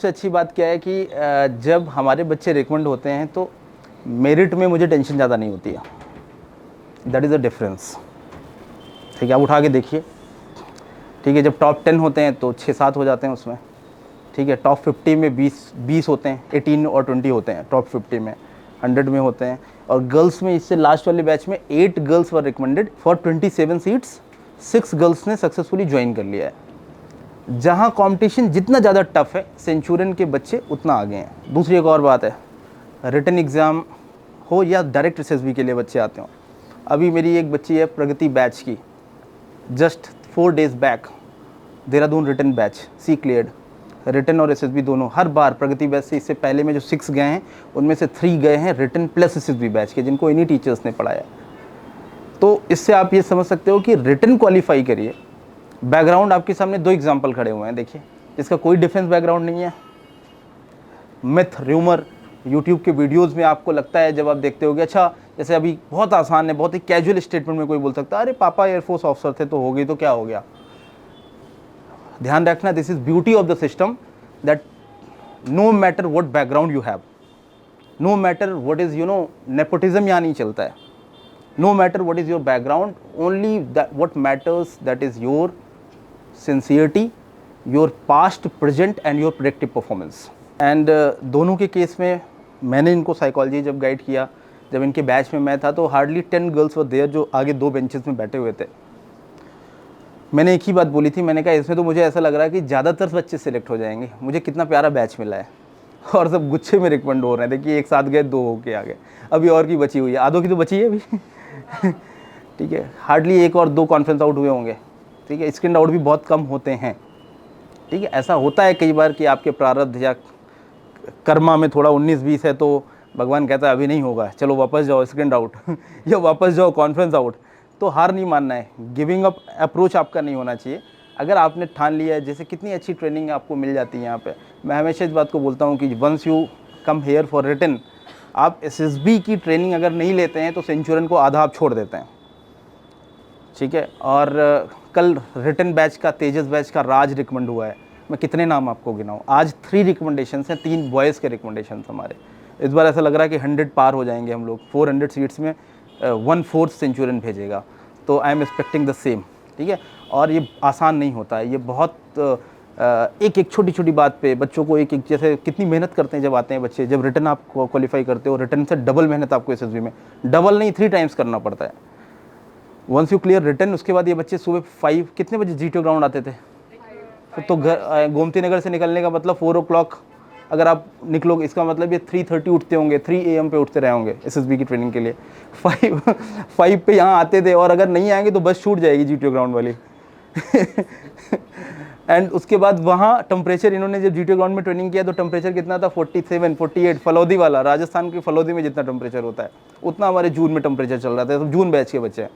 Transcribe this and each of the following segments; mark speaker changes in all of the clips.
Speaker 1: सबसे अच्छी बात क्या है कि जब हमारे बच्चे रिकमेंड होते हैं तो मेरिट में मुझे टेंशन ज़्यादा नहीं होती है। That is a difference. ठीक है, आप उठा के देखिए। ठीक है, जब टॉप 10 होते हैं तो 6-7 हो जाते हैं उसमें। ठीक है, टॉप 50 में 20 होते हैं, 18 और 20 होते हैं टॉप 50 में, 100 में होते हैं। और गर्ल्स में इससे लास्ट वाले बैच में 8 girls were recommended for 27 seats, 6 girls ने सक्सेसफुली ज्वाइन कर लिया है। जहाँ कंपटीशन जितना ज़्यादा टफ है, सेंचुरियन के बच्चे उतना आगे हैं। दूसरी एक और बात है, रिटन एग्ज़ाम हो या डायरेक्ट एसएसबी के लिए बच्चे आते हों। अभी मेरी एक बच्ची है प्रगति बैच की, just 4 days back Dehradun written batch, she cleared, written और एसएसबी दोनों। हर बार प्रगति बैच से इससे पहले में जो 6 गए हैं उनमें से 3 गए हैं रिटन प्लस एसएसबी बैच के, जिनको इन्हीं टीचर्स ने पढ़ाया। तो इससे आप ये समझ सकते हो कि रिटन क्वालिफाई करिए। बैकग्राउंड आपके सामने 2 एग्जाम्पल खड़े हुए हैं, देखिए, जिसका कोई डिफेंस बैकग्राउंड नहीं है। मिथ, र्यूमर, यूट्यूब के वीडियोज़ में आपको लगता है जब आप देखते होगे, अच्छा जैसे अभी बहुत आसान है, बहुत ही कैजुअल स्टेटमेंट में कोई बोल सकता है, अरे पापा एयरफोर्स ऑफिसर थे तो हो गई तो क्या हो गया। ध्यान रखना, this is beauty of the system that no matter what background you have, no matter what is nepotism यहाँ नहीं चलता है। No matter what is your background, only what matters that is your sincerity, your past, present and your predictive performance. And दोनों के case में मैंने इनको psychology जब गाइड किया, जब इनके बैच में मैं था, तो हार्डली 10 गर्ल्स वर देयर जो आगे 2 बेंचेस में बैठे हुए थे। मैंने एक ही बात बोली थी, मैंने कहा इसमें तो मुझे ऐसा लग रहा है कि ज़्यादातर बच्चे सिलेक्ट हो जाएंगे, मुझे कितना प्यारा बैच मिला है। और सब गुच्छे में रिकमेंड हो रहे हैं, देखिए एक साथ गए 2 होके आ गए, अभी और की बची हुई है, आधों की तो बची है अभी। ठीक है, हार्डली 1 और 2 कॉन्फ्रेंस आउट हुए होंगे। ठीक है, स्क्रीन आउट भी बहुत कम होते हैं। ठीक है, ऐसा होता है कई बार कि आपके प्रारब्ध या कर्मा में थोड़ा 19-20 है तो भगवान कहता है अभी नहीं होगा, चलो वापस जाओ स्क्रीन आउट या वापस जाओ कॉन्फ्रेंस आउट। तो हार नहीं मानना है, गिविंग अप अप्रोच आपका नहीं होना चाहिए। अगर आपने ठान लिया है, जैसे कितनी अच्छी ट्रेनिंग आपको मिल जाती है यहाँ पे। मैं हमेशा इस बात को बोलता हूँ कि once you come here for written, आप एसएसबी की ट्रेनिंग अगर नहीं लेते हैं तो सेंचुरियन को आधा आप छोड़ देते हैं। ठीक है, और कल रिटन बैच का, तेजस बैच का राज रिकमेंड हुआ है। मैं कितने नाम आपको गिनाऊँ, आज 3 रिकमेंडेशन हैं, 3 बॉयज़ के रिकमेंडेशन हमारे। इस बार ऐसा लग रहा है कि 100 पार हो जाएंगे हम लोग। 400 सीट्स में 1/4 सेंचुरियन भेजेगा, तो I am expecting the same. ठीक है, और ये आसान नहीं होता है, ये बहुत एक एक छोटी छोटी बात पे बच्चों को एक जैसे कितनी मेहनत करते हैं जब आते हैं बच्चे। जब रिटर्न आप क्वालिफाई करते हो, रिटर्न से डबल मेहनत आपको एसएसबी में, डबल नहीं 3 टाइम्स करना पड़ता है। वंस यू क्लियर रिटर्न, उसके बाद ये बच्चे सुबह 5 कितने बजे जीटीओ ग्राउंड आते थे, तो घर गोमती नगर से निकलने का मतलब 4 o'clock अगर आप निकलोगे, इसका मतलब ये 3:30 उठते होंगे, 3 AM पे उठते रहे होंगे एसएसबी की ट्रेनिंग के लिए। 5 पे यहाँ आते थे, और अगर नहीं आएंगे तो बस छूट जाएगी जीटीओ ग्राउंड वाली। एंड उसके बाद वहाँ टेम्परेचर, इन्होंने जब जीटीओ ग्राउंड में ट्रेनिंग किया तो टेम्परेचर कितना था, 47, 48, फलौदी वाला, राजस्थान की फलौदी में जितना टेम्परेचर होता है उतना हमारे जून में टेम्परेचर चल रहा था। तो जून बैच के बच्चे हैं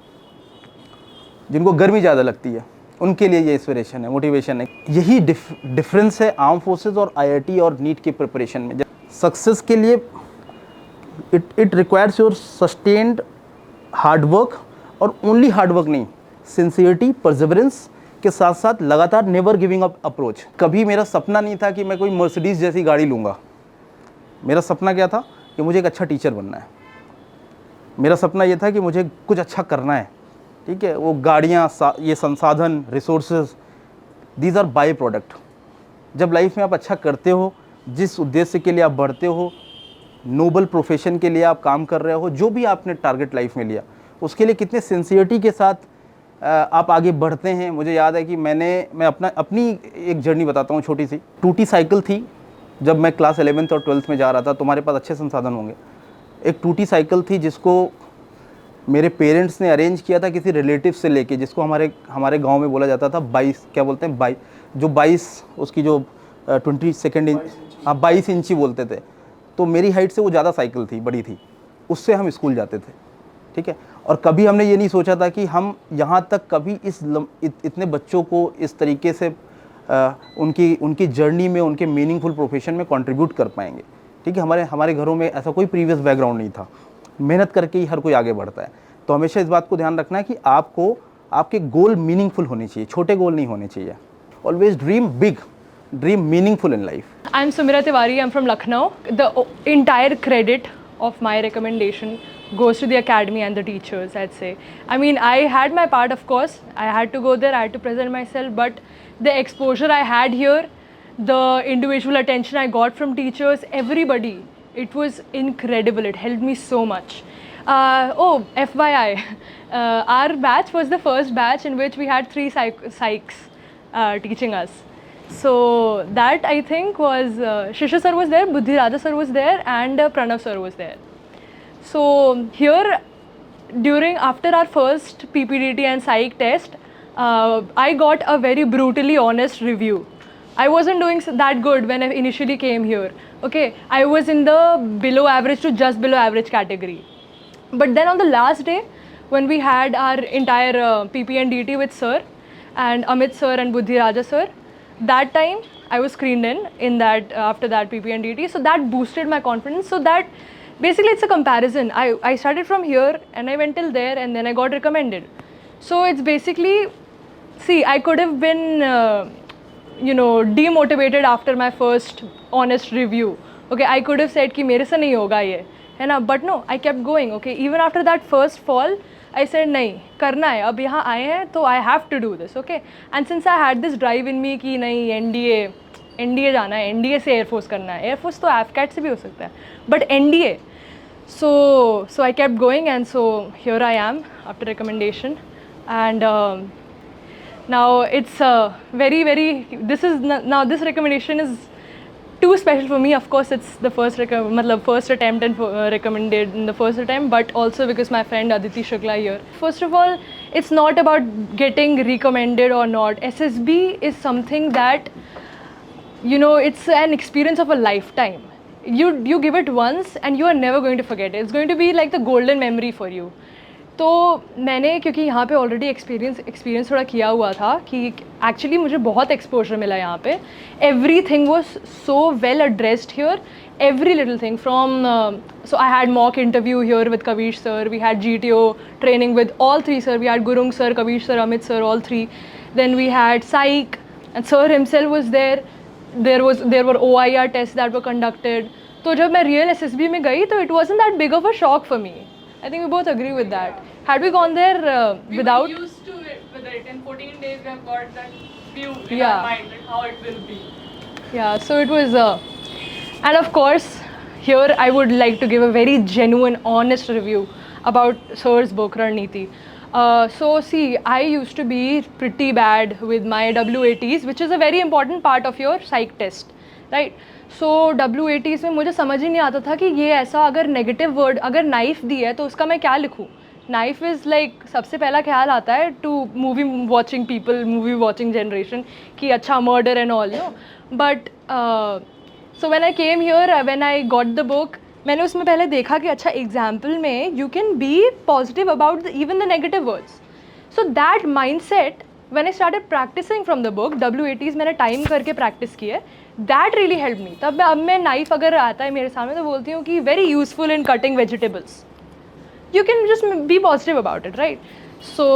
Speaker 1: जिनको गर्मी ज़्यादा लगती है, उनके लिए ये इंस्पिरेशन है, मोटिवेशन है। यही डिफरेंस है आर्म फोर्सेस और आईआईटी और नीट के प्रिपरेशन में। सक्सेस के लिए it requires your sustained hard work, और ओनली हार्ड वर्क नहीं, सिंसियरिटी, परसिवरेंस के साथ साथ लगातार नेवर गिविंग अप अप्रोच। कभी मेरा सपना नहीं था कि मैं कोई मर्सिडीज़ जैसी गाड़ी लूँगा। मेरा सपना क्या था कि मुझे एक अच्छा टीचर बनना है। मेरा सपना ये था कि मुझे कुछ अच्छा करना है। ठीक है, वो गाड़ियाँ, ये संसाधन, resources, these are by product. जब लाइफ में आप अच्छा करते हो, जिस उद्देश्य के लिए आप बढ़ते हो, नोबल प्रोफेशन के लिए आप काम कर रहे हो, जो भी आपने टारगेट लाइफ में लिया, उसके लिए कितने सिंसियरिटी के साथ आप आगे बढ़ते हैं। मुझे याद है कि मैं अपनी एक जर्नी बताता हूँ छोटी सी। टूटी साइकिल थी जब मैं क्लास 11th और 12th में जा रहा था। तुम्हारे पास अच्छे संसाधन होंगे। एक टूटी साइकिल थी जिसको मेरे पेरेंट्स ने अरेंज किया था किसी रिलेटिव से लेके, जिसको हमारे गांव में बोला जाता था 22, क्या बोलते हैं 22, उसकी जो 22 इंच, हाँ 22 इंची बोलते थे। तो मेरी हाइट से वो ज़्यादा साइकिल थी, बड़ी थी, उससे हम स्कूल जाते थे। ठीक है, और कभी हमने ये नहीं सोचा था कि हम यहाँ तक कभी इतने बच्चों को इस तरीके से उनकी जर्नी में, उनके मीनिंगफुल प्रोफेशन में कंट्रीब्यूट कर पाएंगे। ठीक है, हमारे घरों में ऐसा कोई प्रीवियस बैकग्राउंड नहीं था। मेहनत करके ही हर कोई आगे बढ़ता है। तो हमेशा इस बात को ध्यान रखना है कि आपको आपके गोल मीनिंगफुल होने चाहिए, छोटे गोल नहीं होने चाहिए। Always dream big, dream meaningful in life?
Speaker 2: I'm Sumira Tiwari. I'm from Lucknow. The entire credit of my recommendation goes to the academy and the teachers, I'd say. I mean, I had my part, of course. I had to go there, I had to present myself, but the exposure I had here, the individual attention I got from teachers, everybody, it was incredible. It helped me so much. FYI, our batch was the first batch in which we had 3 psychs teaching us. So that, I think, was Shishir sir was there, Buddhi Raja sir was there, and Pranav sir was there. So here, after our first PPDT and psych test, I got a very brutally honest review. I wasn't doing that good when I initially came here. Okay, I was in the below average to just below average category. But then on the last day, when we had our entire PP and DT with sir and Amit sir and Buddhi Raja sir, that time I was screened in that after that PP and DT. So that boosted my confidence. So that basically it's a comparison. I started from here and I went till there and then I got recommended. So it's basically, see, I could have been demotivated after my first honest review. Okay, I could have said कि मेरे से नहीं होगा ये, है ना, but no, I kept going. Okay, even after that first fall, I said नहीं, करना है, अब यहाँ आए हैं तो I have to do this. Okay, and since I had this drive in me कि नहीं, NDA जाना है, NDA से एयरफोर्स करना है, एयरफोर्स तो AFCAT से भी हो सकता है, but NDA. So I kept going, and so here I am after recommendation, and now it's very, now this recommendation is too special for me. Of course, it's the first attempt and recommended in the first attempt, but also because my friend Aditi Shukla here. First of all, it's not about getting recommended or not. SSB is something that, it's an experience of a lifetime. You give it once and you are never going to forget it. It's going to be like the golden memory for you. तो मैंने, क्योंकि यहाँ पे already experience थोड़ा किया हुआ था कि एक्चुअली मुझे बहुत एक्सपोजर मिला यहाँ पे. Everything was so well addressed here, every little thing from so I had mock interview here with Kavish sir, we had GTO training with all 3 sir, we had Gurung sir, Kavish sir, Amit sir, all 3. Then we had psych and sir himself was there. There were OIR tests that were conducted. तो जब मैं real SSB में गई तो it wasn't that big of a shock for me. I think we both agree with that. Had we gone there without...
Speaker 3: We were used to it with it. In 14 days we have got that view in our mind, like how it will be.
Speaker 2: Yeah, so it was... and of course, here I would like to give a very genuine, honest review about Sir's book, Raniti. So see, I used to be pretty bad with my WATs, which is a very important part of your psych test, right? So WATs में मुझे समझ ही नहीं आता था कि ये ऐसा अगर नेगेटिव वर्ड अगर नाइफ दी है तो उसका मैं क्या लिखूँ. नाइफ इज़ लाइक सबसे पहला ख्याल आता है to movie watching people, movie watching generation कि अच्छा murder and all, no. But so when I came here, when I got the book, मैंने उसमें पहले देखा कि अच्छा एग्जाम्पल में you can be positive about even the negative words. So that mind set when I started practicing from the book, WATs मैंने time करके practice की है, that really helped me. तब अब मैं नाइफ अगर आता है मेरे सामने तो बोलती हूँ कि very useful in cutting vegetables. You can just be positive about it, right? So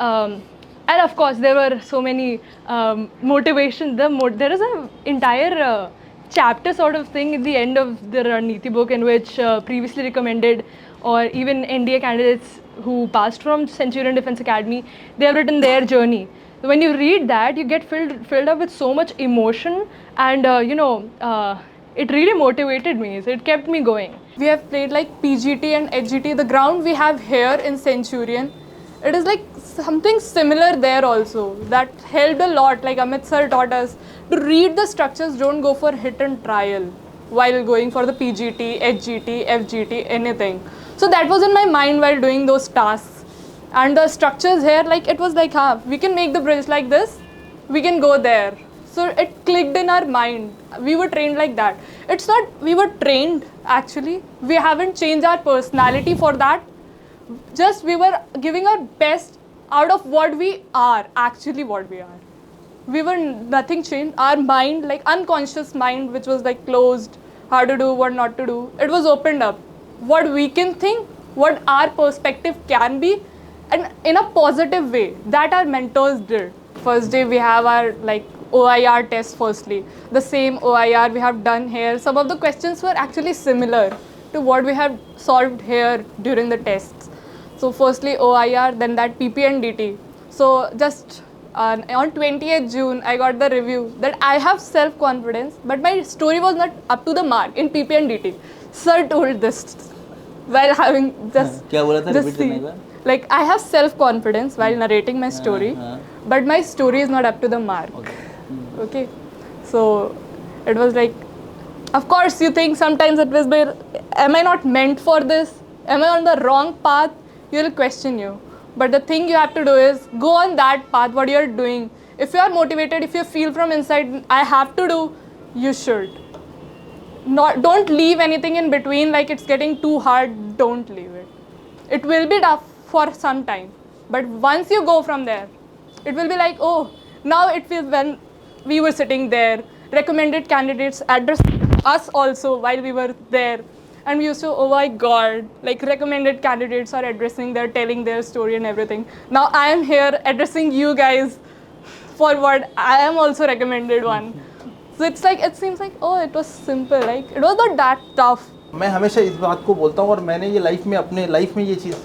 Speaker 2: and of course there were so many motivation. There is an entire chapter sort of thing at the end of the Raniti book in which previously recommended or even NDA candidates who passed from Centurion Defence Academy, they have written their journey. When you read that, you get filled up with so much emotion, and it really motivated me. So it kept me going.
Speaker 3: We have played like PGT and HGT. The ground we have here in Centurion, it is like something similar there also. That helped a lot. Like Amit sir taught us to read the structures, don't go for hit and trial while going for the PGT, HGT, FGT, anything. So that was in my mind while doing those tasks. And the structures here, like it was like, we can make the bridge like this, we can go there. So it clicked in our mind. We were trained like that. It's not we were trained actually. We haven't changed our personality for that. Just we were giving our best out of what we are, actually what we are. We were nothing changed. Our mind, like unconscious mind, which was like closed, how to do, what not to do, it was opened up. What we can think, what our perspective can be, and in a positive way, that our mentors did. First day we have our like OIR test firstly. The same OIR we have done here. Some of the questions were actually similar to what we have solved here during the tests. So firstly OIR, then that PP and DT. So just on 20th June, I got the review that I have self-confidence, but my story was not up to the mark in PP and DT. Sir told this while having just
Speaker 1: क्या बोला था?
Speaker 3: just
Speaker 1: Repeat करने का?
Speaker 3: like I have self-confidence while narrating my story, but my story is not up to the mark. Okay, so it was like, of course you think sometimes it was like, am I not meant for this? Am I on the wrong path? You will question you. But the thing you have to do is go on that path, what you are doing. If you are motivated, if you feel from inside, I have to do, you should. Don't leave anything in between, like it's getting too hard, don't leave it. It will be tough for some time, but once you go from there, it will be like, oh, now it feels when we were sitting there, recommended candidates addressed us also while we were there, and we used to, oh my god, like recommended candidates are addressing, they're telling their story and everything. Now I am here addressing you guys for what I am also recommended one. So it's like, it seems like, oh, it was simple, like it was not that tough.
Speaker 1: मैं हमेशा इस बात को बोलता हूँ और मैंने ये लाइफ में अपने लाइफ में ये चीज़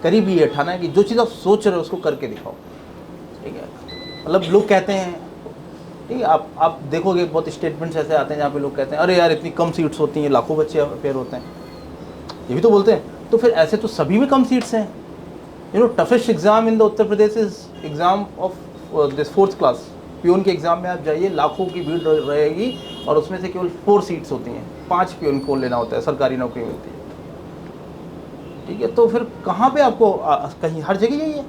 Speaker 1: करी भी है, ठाना है कि जो चीज़ आप सोच रहे हो उसको करके दिखाओ, ठीक है। मतलब लोग कहते हैं, ठीक है, आप देखोगे बहुत स्टेटमेंट्स ऐसे आते हैं जहाँ पे लोग कहते हैं अरे यार इतनी कम सीट्स होती हैं, लाखों बच्चे अपेयर होते हैं, ये भी तो बोलते हैं। तो फिर ऐसे तो सभी में कम सीट्स हैं। You know toughest exam in the Uttar Pradesh is exam of this 4th class. Peon के एग्ज़ाम में आप जाइए, लाखों की भीड़ रहेगी और उसमें से केवल 4 सीट्स होती हैं, 5 पियोन को लेना होता है, सरकारी नौकरी मिलती है, ठीक है। तो फिर कहाँ पे आपको कहीं हर जगह यही है,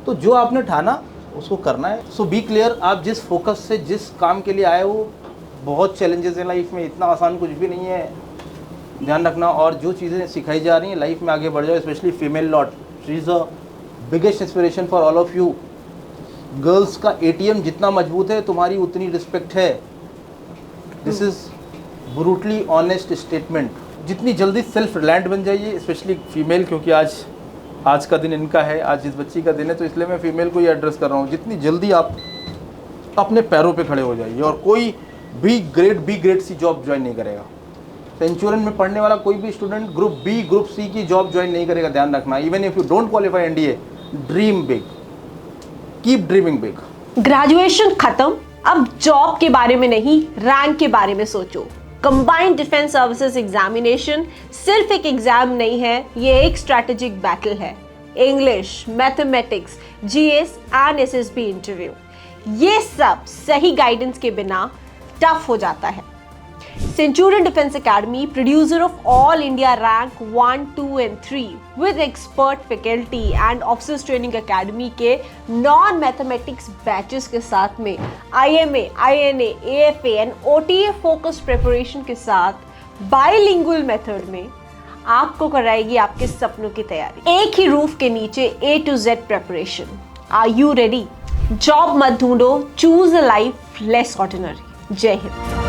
Speaker 1: तो जो आपने ठाना उसको करना है। सो बी क्लियर, आप जिस फोकस से जिस काम के लिए आए हो, बहुत चैलेंजेस हैं लाइफ में, इतना आसान कुछ भी नहीं है, ध्यान रखना। और जो चीज़ें सिखाई जा रही हैं लाइफ में आगे बढ़ जाओ, specially female lot, she is a biggest inspiration for all of you. Girls का ATM जितना मजबूत है तुम्हारी उतनी रिस्पेक्ट है। This is brutally honest statement. जितनी जल्दी सेल्फ रिलायंट बन जाइए, स्पेशली फीमेल, क्योंकि आज का दिन इनका है, आज इस बच्ची का दिन है, तो इसलिए मैं फीमेल को ही एड्रेस कर रहा हूँ। जितनी जल्दी आप अपने पैरों पे खड़े हो जाइए, और कोई B grade C job join नहीं करेगा। सेंचुरियन में पढ़ने वाला कोई भी student group B group C की जॉब ज्वाइन नहीं करेगा, ध्यान रखना। Even if you don't qualify NDA, dream big, keep dreaming big.
Speaker 4: Graduation खत्म, अब जॉब के बारे में नहीं, रैंक के बारे में सोचो। कंबाइंड डिफेंस सर्विसेज एग्जामिनेशन सिर्फ एक एग्जाम नहीं है, ये एक स्ट्रैटेजिक बैटल है। English, mathematics, GS and SSB interview, ये सब सही गाइडेंस के बिना टफ हो जाता है। Centurion Defense Academy, producer of all India rank 1, 2 and 3 with expert faculty and officers training academy के non mathematics batches के साथ में IMA, INA, AFA and OTA focused preparation के साथ bilingual method में आपको कराएगी आपके सपनों की तैयारी। एक ही रूफ के नीचे A to Z preparation। Are you ready? Job मत ढूंढो, choose a life less ordinary। जय हिंद।